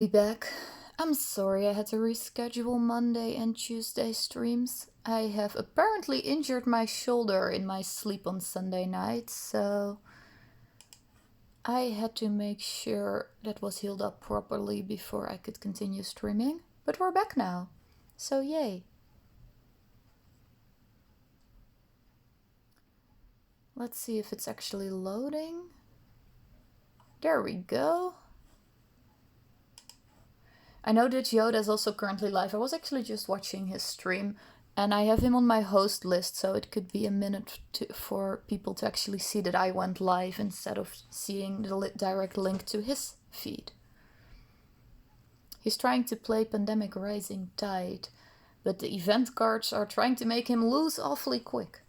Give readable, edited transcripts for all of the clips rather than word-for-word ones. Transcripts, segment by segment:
Be back. I'm sorry I had to reschedule Monday and Tuesday streams. I have apparently injured my shoulder in my sleep on Sunday night, so I had to make sure that was healed up properly before I could continue streaming. But we're back now, so yay. Let's see if it's actually loading. There we go. I know that Yoda is also currently live. I was actually just watching his stream and I have him on my host list, so it could be a minute for people to actually see that I went live instead of seeing the direct link to his feed. He's trying to play Pandemic Rising Tide, but the event cards are trying to make him lose awfully quick,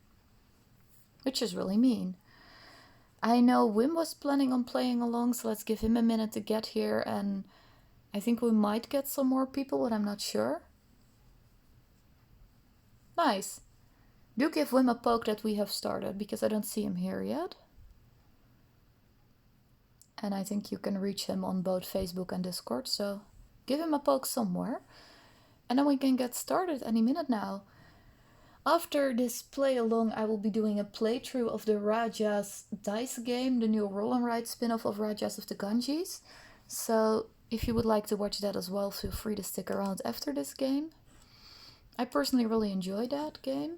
which is really mean. I know Wim was planning on playing along, so let's give him a minute to get here, and I think we might get some more people, but I'm not sure. Nice. Do give Wim a poke that we have started, because I don't see him here yet. And I think you can reach him on both Facebook and Discord, so give him a poke somewhere. And then we can get started any minute now. After this play along, I will be doing a playthrough of the Raja's Dice game, the new Roll and Ride spin-off of Rajas of the Ganges. So if you would like to watch that as well, feel free to stick around after this game. I personally really enjoy that game.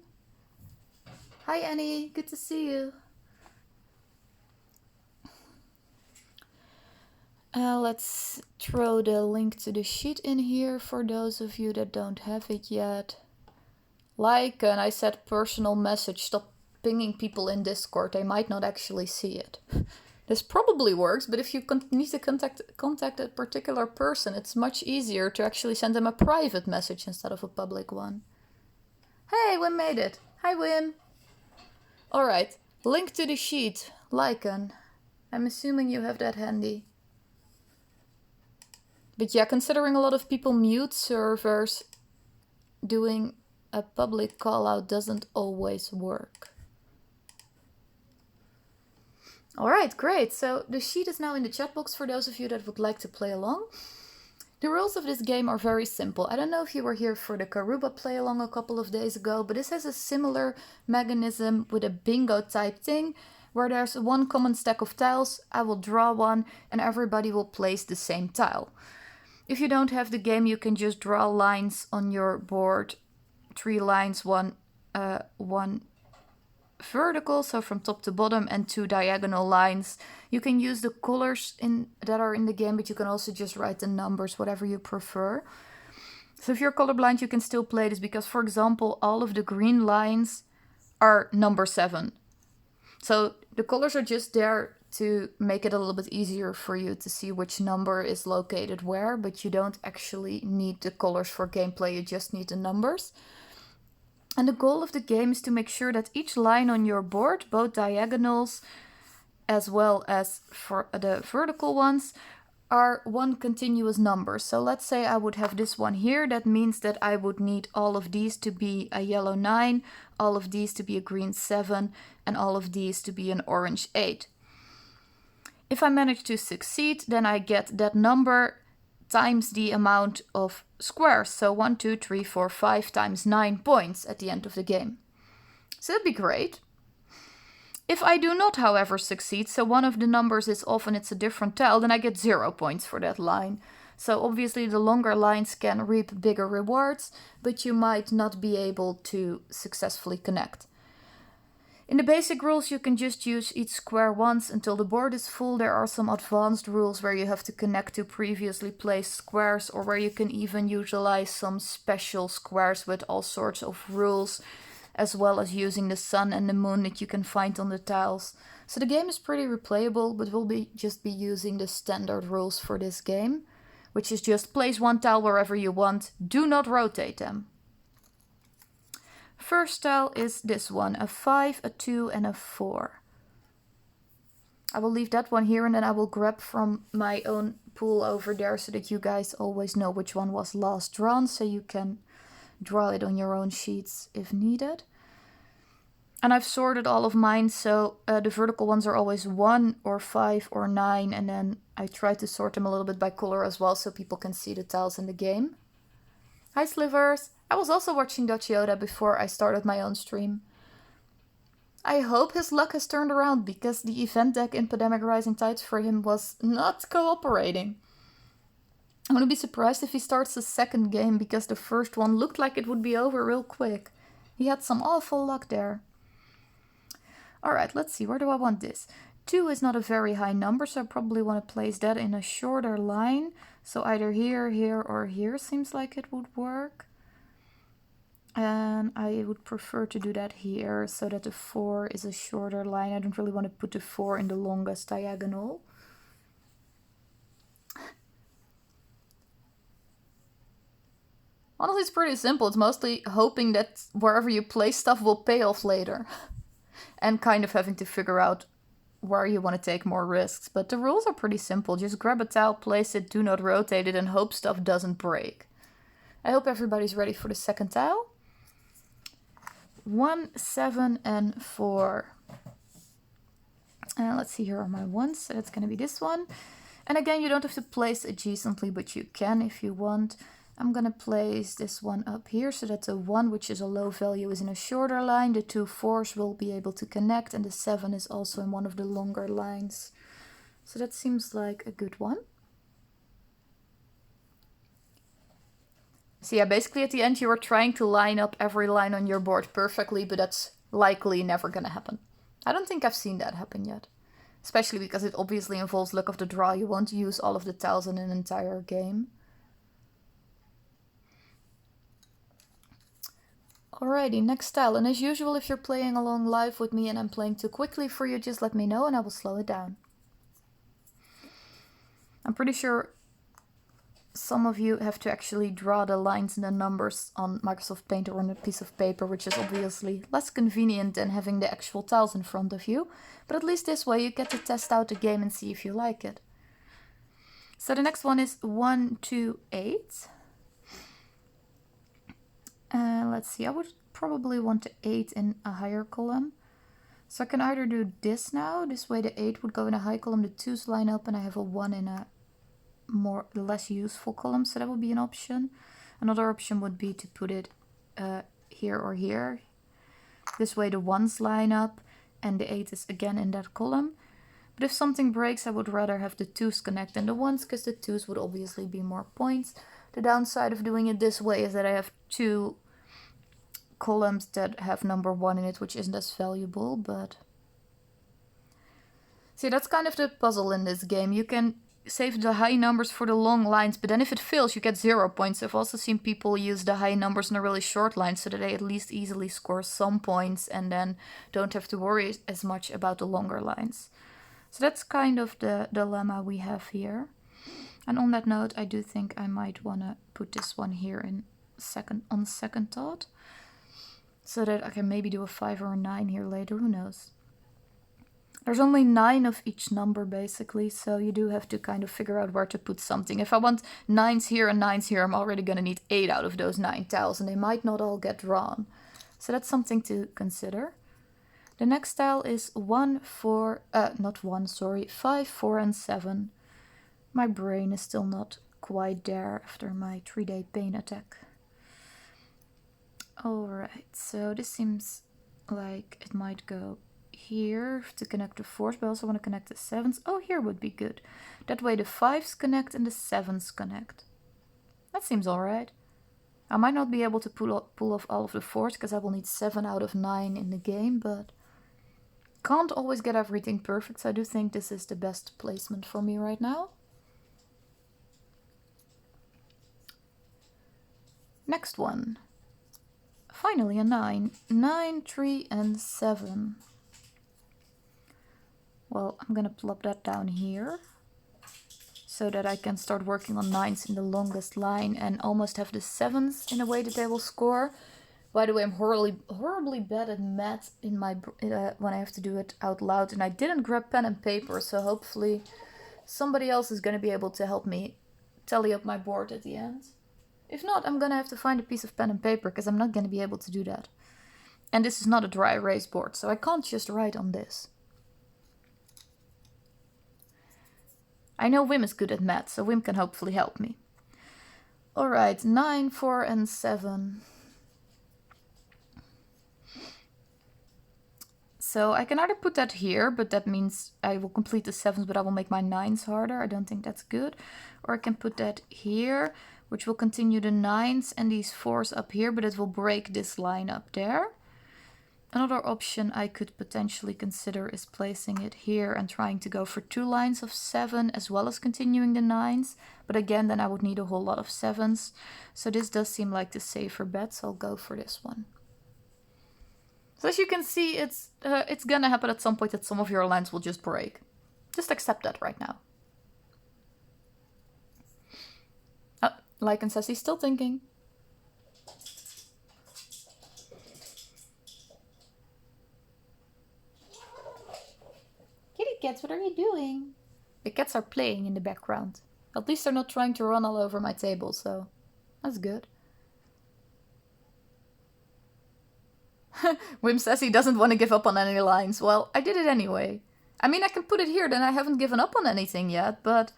Hi Annie, good to see you. Let's throw the link to the sheet in here for those of you that don't have it yet. And I said personal message, stop pinging people in Discord, they might not actually see it. This probably works, but if you need to contact a particular person, it's much easier to actually send them a private message instead of a public one. Hey, Wim made it. Hi, Wim. Alright, link to the sheet, Lycan. I'm assuming you have that handy. But yeah, considering a lot of people mute servers, doing a public call out doesn't always work. Alright, great. So the sheet is now in the chat box for those of you that would like to play along. The rules of this game are very simple. I don't know if you were here for the Karuba play along a couple of days ago, but this has a similar mechanism with a bingo type thing, where there's one common stack of tiles, I will draw one, and everybody will place the same tile. If you don't have the game, you can just draw lines on your board, 3 lines, one vertical, so from top to bottom, and 2 diagonal lines. You can use the colors that are in the game, but you can also just write the numbers, whatever you prefer. So if you're colorblind, you can still play this because, for example, all of the green lines are number 7. So the colors are just there to make it a little bit easier for you to see which number is located where, but you don't actually need the colors for gameplay, you just need the numbers. And the goal of the game is to make sure that each line on your board, both diagonals as well as for the vertical ones, are one continuous number. So let's say I would have this one here. That means that I would need all of these to be a yellow 9, all of these to be a green 7, and all of these to be an orange 8. If I manage to succeed, then I get that number times the amount of squares. So 1, 2, 3, 4, 5 times 9 points at the end of the game. So that'd be great. If I do not, however, succeed, so one of the numbers is off and it's a different tile, then I get 0 points for that line. So obviously the longer lines can reap bigger rewards, but you might not be able to successfully connect. In the basic rules, you can just use each square once until the board is full. There are some advanced rules where you have to connect to previously placed squares, or where you can even utilize some special squares with all sorts of rules, as well as using the sun and the moon that you can find on the tiles. So the game is pretty replayable, but we'll just be using the standard rules for this game, which is just place one tile wherever you want, do not rotate them. First tile is this one, a 5, a 2, and a 4. I will leave that one here and then I will grab from my own pool over there so that you guys always know which one was last drawn, so you can draw it on your own sheets if needed. And I've sorted all of mine, so the vertical ones are always 1 or 5 or 9, and then I try to sort them a little bit by color as well so people can see the tiles in the game. Hi Slivers! I was also watching Yoda before I started my own stream. I hope his luck has turned around, because the event deck in Pandemic Rising Tides for him was not cooperating. I'm gonna be surprised if he starts the second game, because the first one looked like it would be over real quick. He had some awful luck there. Alright, let's see, where do I want this? 2 is not a very high number, so I probably want to place that in a shorter line. So either here, here, or here seems like it would work. And I would prefer to do that here, so that the 4 is a shorter line. I don't really want to put the 4 in the longest diagonal. Honestly, it's pretty simple. It's mostly hoping that wherever you place stuff will pay off later. And kind of having to figure out where you want to take more risks. But the rules are pretty simple. Just grab a tile, place it, do not rotate it, and hope stuff doesn't break. I hope everybody's ready for the second tile. 1, 7, and 4. Let's see, here are my ones. So that's going to be this one. And again, you don't have to place adjacently, but you can if you want. I'm going to place this one up here so that the 1, which is a low value, is in a shorter line. The 2 4s will be able to connect, and the 7 is also in one of the longer lines. So that seems like a good one. So yeah, basically at the end you are trying to line up every line on your board perfectly, but that's likely never going to happen. I don't think I've seen that happen yet. Especially because it obviously involves luck of the draw. You won't use all of the tiles in an entire game. Alrighty, next tile. And as usual, if you're playing along live with me and I'm playing too quickly for you, just let me know and I will slow it down. I'm pretty sure some of you have to actually draw the lines and the numbers on Microsoft Paint or on a piece of paper, which is obviously less convenient than having the actual tiles in front of you. But at least this way you get to test out the game and see if you like it. So the next one is 1, 2, 8. Let's see, I would probably want the 8 in a higher column. So I can either do this now, this way the 8 would go in a high column, the 2's line up, and I have a 1 in a less useful column, so that would be an option. Another option would be to put it here or here. This way the 1's line up, and the 8 is again in that column. But if something breaks, I would rather have the 2's connect than the 1's, because the 2's would obviously be more points. The downside of doing it this way is that I have 2 columns that have number 1 in it, which isn't as valuable, but... See, that's kind of the puzzle in this game. You can save the high numbers for the long lines, but then if it fails, you get 0 points. I've also seen people use the high numbers in a really short line so that they at least easily score some points and then don't have to worry as much about the longer lines. So that's kind of the dilemma we have here. And on that note, I do think I might want to put this one here on second thought, so that I can maybe do a 5 or a 9 here later, who knows. There's only 9 of each number basically, so you do have to kind of figure out where to put something. If I want 9's here and 9's here, I'm already going to need 8 out of those 9 tiles, and they might not all get drawn. So that's something to consider. The next tile is 5, 4, and 7. My brain is still not quite there after my 3-day pain attack. Alright, so this seems like it might go here to connect the 4s, but I also want to connect the 7s. Oh, here would be good. That way the 5s connect and the 7s connect. That seems alright. I might not be able to pull off all of the 4s, because I will need 7 out of 9 in the game, but can't always get everything perfect, so I do think this is the best placement for me right now. Next one. Finally a 9. 9, 3, and 7. Well, I'm gonna plop that down here so that I can start working on 9's in the longest line and almost have the 7's in a way that they will score. By the way, I'm horribly bad at math in my when I have to do it out loud, and I didn't grab pen and paper, so hopefully somebody else is gonna be able to help me tally up my board at the end. If not, I'm gonna have to find a piece of pen and paper, because I'm not gonna be able to do that. And this is not a dry erase board, so I can't just write on this. I know Wim is good at math, so Wim can hopefully help me. Alright, 9, 4, and 7. So I can either put that here, but that means I will complete the 7s, but I will make my 9s harder. I don't think that's good. Or I can put that here, which will continue the 9s and these 4s up here, but it will break this line up there. Another option I could potentially consider is placing it here and trying to go for 2 lines of 7 as well as continuing the 9s. But again, then I would need a whole lot of 7s. So this does seem like the safer bet, so I'll go for this one. So as you can see, it's gonna happen at some point that some of your lines will just break. Just accept that right now. Oh, Lycan says he's still thinking. Kitty cats, what are you doing? The cats are playing in the background. At least they're not trying to run all over my table, so that's good. Wim says he doesn't want to give up on any lines. Well, I did it anyway. I mean, I can put it here, then I haven't given up on anything yet, but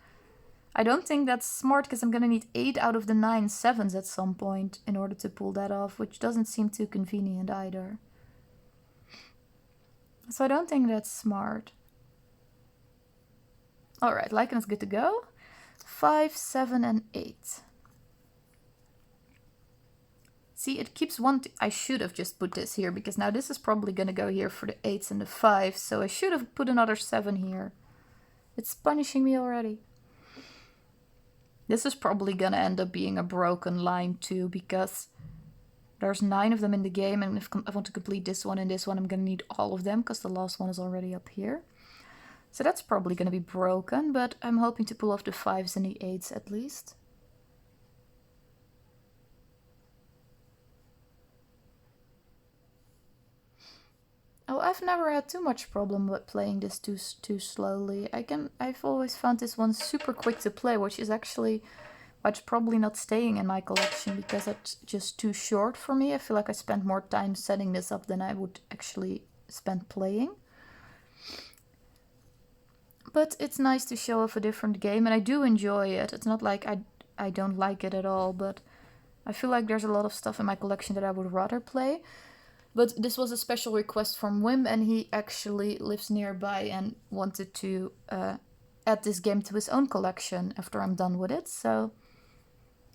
I don't think that's smart because I'm going to need 8 out of the 9 7s at some point in order to pull that off, which doesn't seem too convenient either. So I don't think that's smart. Alright, Lycan is good to go. 5, 7, and 8. See, it keeps wanting... I should have just put this here, because now this is probably going to go here for the 8s and the 5s, so I should have put another 7 here. It's punishing me already. This is probably going to end up being a broken line too, because there's 9 of them in the game, and if I want to complete this one and this one, I'm going to need all of them, because the last one is already up here. So that's probably going to be broken, but I'm hoping to pull off the 5s and the 8s at least. Oh, I've never had too much problem with playing this too slowly. I've always found this one super quick to play, which is actually why it's probably not staying in my collection, because it's just too short for me. I feel like I spent more time setting this up than I would actually spend playing. But it's nice to show off a different game, and I do enjoy it. It's not like I don't like it at all, but I feel like there's a lot of stuff in my collection that I would rather play. But this was a special request from Wim, and he actually lives nearby and wanted to add this game to his own collection after I'm done with it. So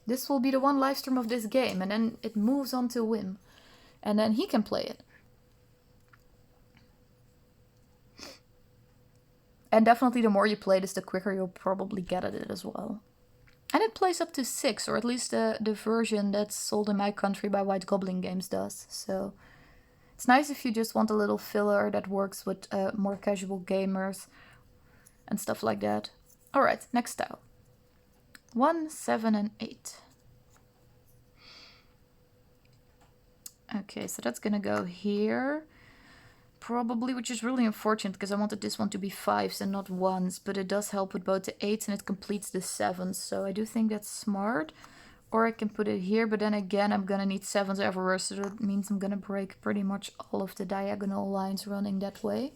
this will be the one live stream of this game, and then it moves on to Wim. And then he can play it. And definitely the more you play this, the quicker you'll probably get at it as well. And it plays up to 6, or at least the version that's sold in my country by White Goblin Games does. So it's nice if you just want a little filler that works with more casual gamers and stuff like that. Alright, next tile. 1, 7, and 8. Okay, so that's gonna go here. Probably, which is really unfortunate because I wanted this one to be 5s and not 1s, but it does help with both the 8s and it completes the 7s, so I do think that's smart. Or I can put it here, but then again I'm gonna need 7s everywhere, so that means I'm gonna break pretty much all of the diagonal lines running that way.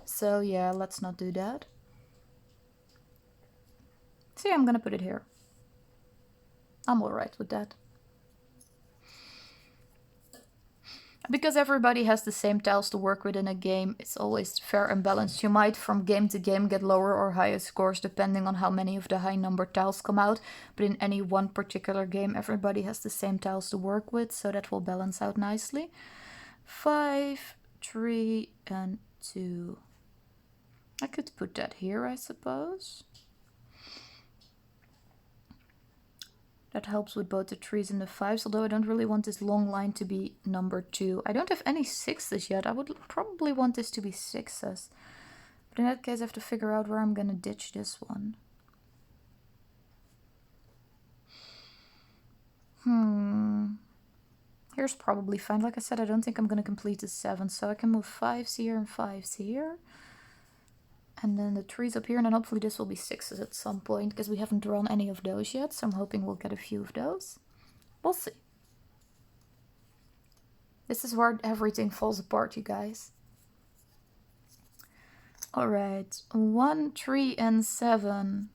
So yeah, let's not do that. So yeah, I'm gonna put it here. I'm alright with that. Because everybody has the same tiles to work with in a game, it's always fair and balanced. You might from game to game get lower or higher scores depending on how many of the high number tiles come out. But in any one particular game, everybody has the same tiles to work with, so that will balance out nicely. 5, 3, and 2. I could put that here, I suppose. That helps with both the 3s and the 5s, although I don't really want this long line to be number 2. I don't have any 6s yet. I would probably want this to be 6s. But in that case, I have to figure out where I'm going to ditch this one. Here's probably fine. Like I said, I don't think I'm going to complete the 7, so I can move 5s here and 5s here. And then the 3s up here, and then hopefully this will be 6s at some point, because we haven't drawn any of those yet, so I'm hoping we'll get a few of those. We'll see. This is where everything falls apart, you guys. All right, 1, 3, and 7.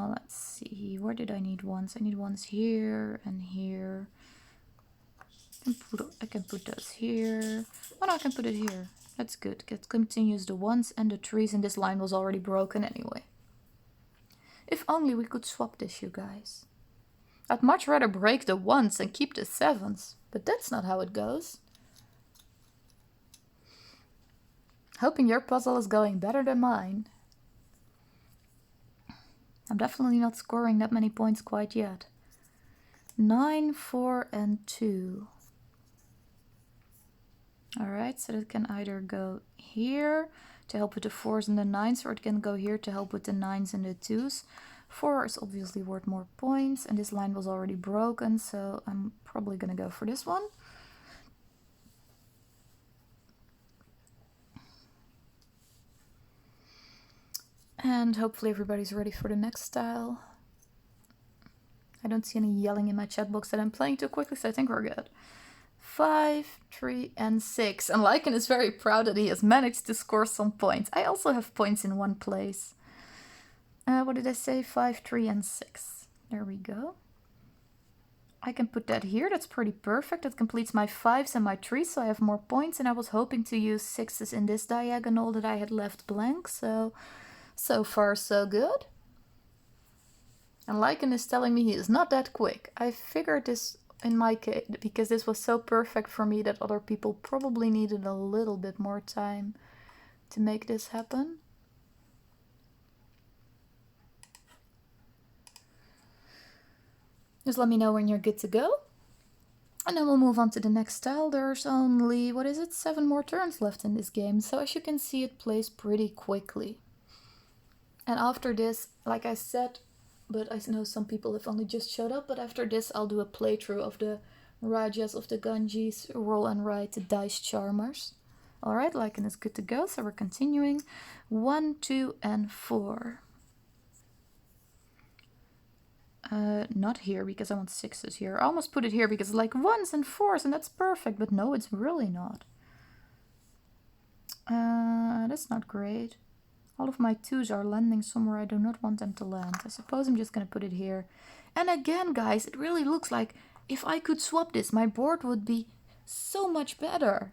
Let's see, where did I need ones? I need ones here and here. I can put those here. Oh no, I can put it here. That's good. It continues the ones and the threes, and this line was already broken anyway. If only we could swap this, you guys. I'd much rather break the ones and keep the sevens, but that's not how it goes. Hoping your puzzle is going better than mine. I'm definitely not scoring that many points quite yet. 9, 4, and 2. Alright, so it can either go here to help with the 4s and the 9s, or it can go here to help with the 9s and the 2s. 4 is obviously worth more points, and this line was already broken, so I'm probably gonna go for this one. And hopefully everybody's ready for the next style. I don't see any yelling in my chat box that I'm playing too quickly, so I think we're good. 5, 3, and 6. And Lycan is very proud that he has managed to score some points. I also have points in one place. What did I say? 5, 3, and 6. There we go. I can put that here. That's pretty perfect. That completes my 5s and my 3s, so I have more points. And I was hoping to use 6s in this diagonal that I had left blank. So far, so good. And Lycan is telling me he is not that quick. I figured this in my case, because this was so perfect for me, that other people probably needed a little bit more time to make this happen. Just let me know when you're good to go. And then we'll move on to the next style. There's only, 7 more turns left in this game. So as you can see, it plays pretty quickly. And after this, like I said, but I know some people have only just showed up, but after this I'll do a playthrough of the Rajas, of the Ganges, roll and write, the dice charmers. Alright, Lycan is good to go, so we're continuing. 1, 2, and 4. Not here, because I want 6s here. I almost put it here because it's like 1s and 4s, and that's perfect, but no, it's really not. That's not great. All of my 2s are landing somewhere I do not want them to land. I suppose I'm just gonna put it here. And again, guys, it really looks like if I could swap this, my board would be so much better.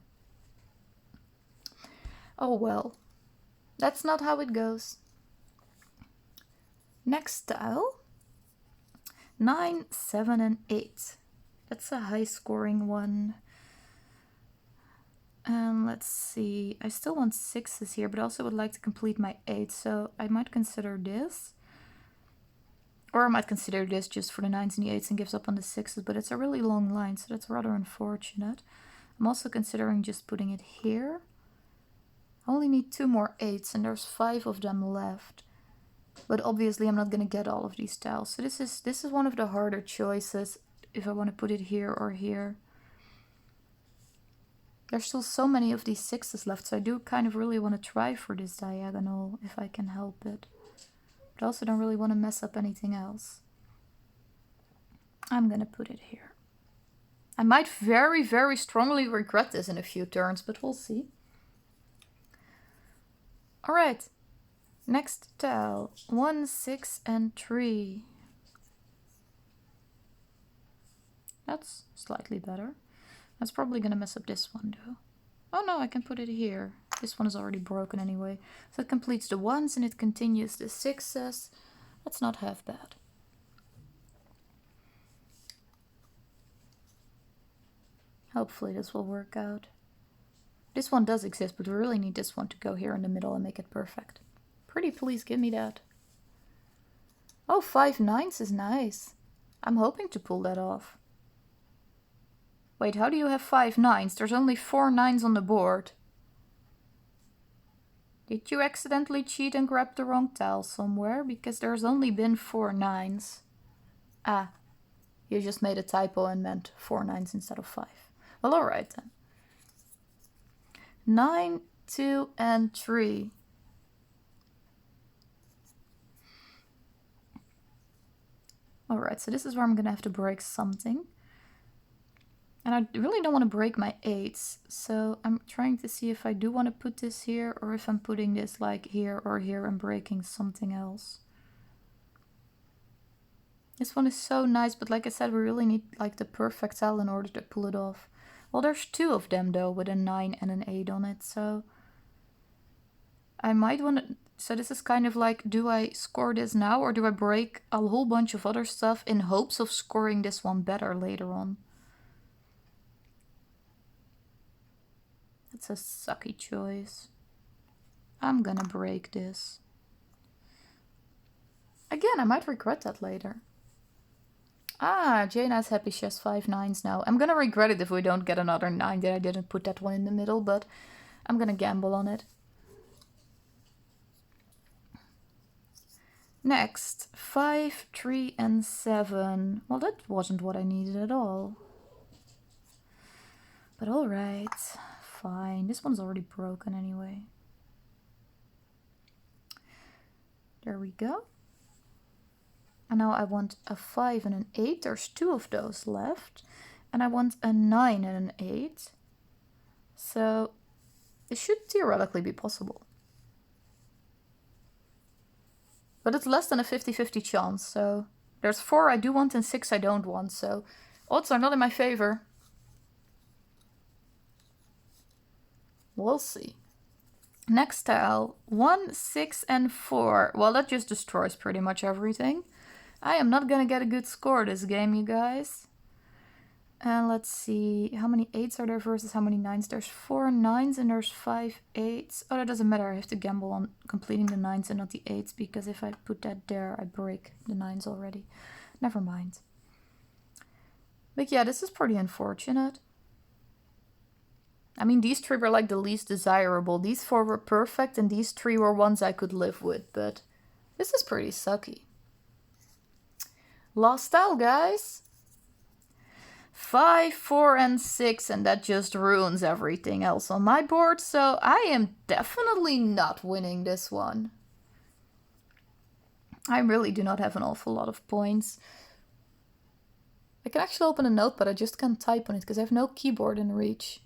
Oh well, that's not how it goes. Next style. 9, 7, and 8. That's a high scoring one. And let's see, I still want 6s here, but I also would like to complete my 8, so I might consider this. Or I might consider this just for the 9s and the 8s and gives up on the 6s, but it's a really long line, so that's rather unfortunate. I'm also considering just putting it here. I only need 2 more 8s, and there's 5 of them left. But obviously I'm not going to get all of these tiles, so this is one of the harder choices if I want to put it here or here. There's still so many of these 6s left, so I do kind of really want to try for this diagonal if I can help it. But I also don't really want to mess up anything else. I'm gonna put it here. I might very, very strongly regret this in a few turns, but we'll see. Alright, next tile. 1, 6, and 3. That's slightly better. That's probably gonna mess up this one though. Oh no, I can put it here. This one is already broken anyway. So it completes the 1s and it continues the 6s. That's not half bad. Hopefully this will work out. This one does exist, but we really need this one to go here in the middle and make it perfect. Pretty please give me that. Oh, 5 9s is nice. I'm hoping to pull that off. Wait, how do you have 5 9s? There's only 4 9s on the board. Did you accidentally cheat and grab the wrong tile somewhere? Because there's only been 4 9s. Ah, you just made a typo and meant 4 9s instead of 5. Well, alright then. 9, 2, and 3. Alright, so this is where I'm gonna have to break something. And I really don't want to break my 8s, so I'm trying to see if I do want to put this here or if I'm putting this like here or here and breaking something else. This one is so nice, but like I said, we really need like the perfect tile in order to pull it off. Well, there's 2 of them though, with a 9 and an 8 on it, so I might want to... So this is kind of like, do I score this now or do I break a whole bunch of other stuff in hopes of scoring this one better later on? That's a sucky choice. I'm gonna break this. Again, I might regret that later. Ah, Jaina's happy she has 5 9s now. I'm gonna regret it if we don't get another 9 that I didn't put that one in the middle, but I'm gonna gamble on it. Next, 5, 3, and 7. Well, that wasn't what I needed at all. But alright, fine. This one's already broken anyway. There we go. And now I want a 5 and an 8. There's 2 of those left. And I want a 9 and an 8. So it should theoretically be possible. But it's less than a 50-50 chance. So there's 4 I do want and 6 I don't want. So odds are not in my favor. We'll see. Next tile. 1, 6, and 4. Well, that just destroys pretty much everything. I am not gonna get a good score this game, you guys. And let's see, how many 8s are there versus how many 9s? There's 4 9s and there's 5 8s. Oh, that doesn't matter. I have to gamble on completing the 9s and not the 8s, because if I put that there, I break the 9s already. Never mind. But yeah, this is pretty unfortunate. I mean, these 3 were like the least desirable. These 4 were perfect and these 3 were ones I could live with, but this is pretty sucky. Last tile, guys. 5, 4, and 6, and that just ruins everything else on my board, so I am definitely not winning this one. I really do not have an awful lot of points. I can actually open a note, but I just can't type on it because I have no keyboard in reach.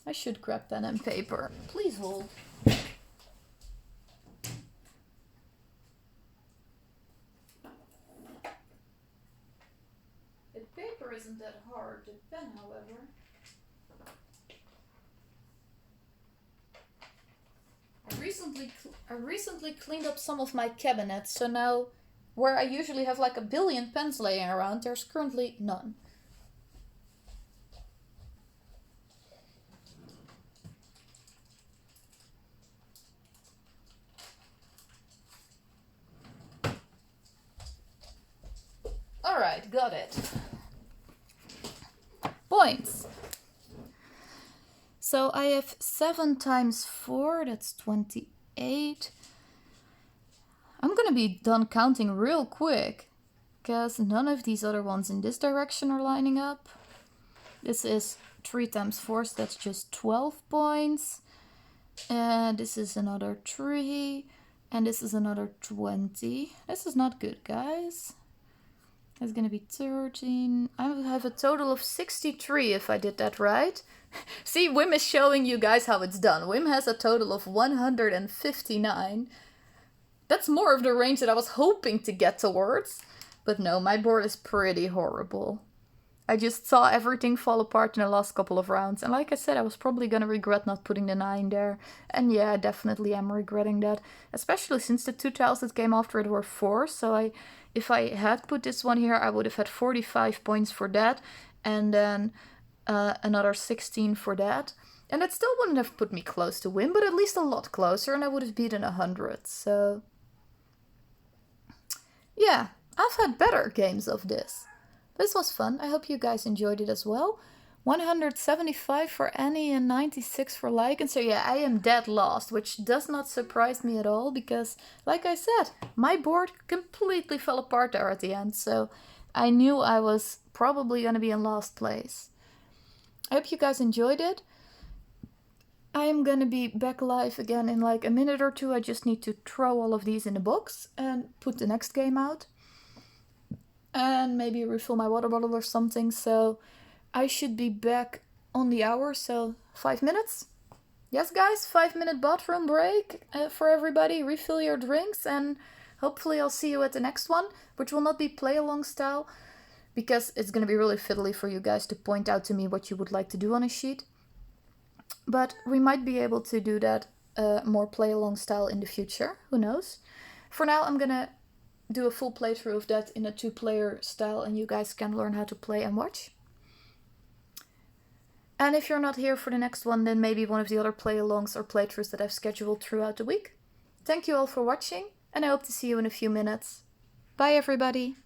I should grab pen and paper. Please hold. Paper isn't that hard, the pen, however. I recently cleaned up some of my cabinets, so now where I usually have like a billion pens laying around, there's currently none. Alright, got it. Points. So I have 7 times 4, that's 28. I'm gonna be done counting real quick, because none of these other ones in this direction are lining up. This is 3 times 4, so that's just 12 points. And this is another 3, and this is another 20. This is not good, guys. It's gonna be 13. I would have a total of 63 if I did that right. See, Wim is showing you guys how it's done. Wim has a total of 159. That's more of the range that I was hoping to get towards. But no, my board is pretty horrible. I just saw everything fall apart in the last couple of rounds. And like I said, I was probably gonna regret not putting the 9 there. And yeah, I definitely am regretting that. Especially since the 2 tiles that came after it were 4. So if I had put this one here, I would have had 45 points for that. And then another 16 for that. And that still wouldn't have put me close to win, but at least a lot closer. And I would have beaten 100. So yeah, I've had better games of this. This was fun. I hope you guys enjoyed it as well. 175 for Annie and 96 for Lycan. So yeah, I am dead lost, which does not surprise me at all because, like I said, my board completely fell apart there at the end. So I knew I was probably going to be in last place. I hope you guys enjoyed it. I am going to be back live again in like a minute or two. I just need to throw all of these in the box and put the next game out. and maybe refill my water bottle or something. So I should be back on the hour, so 5 minutes. Yes, guys, 5-minute bathroom break for everybody. Refill your drinks, and hopefully I'll see you at the next one, which will not be play along style, because it's going to be really fiddly for you guys to point out to me what you would like to do on a sheet. But we might be able to do that more play along style in the future. Who knows? For now, I'm going to do a full playthrough of that in a 2-player style, and you guys can learn how to play and watch. And if you're not here for the next one, then maybe one of the other play-alongs or playthroughs that I've scheduled throughout the week. Thank you all for watching, and I hope to see you in a few minutes. Bye, everybody!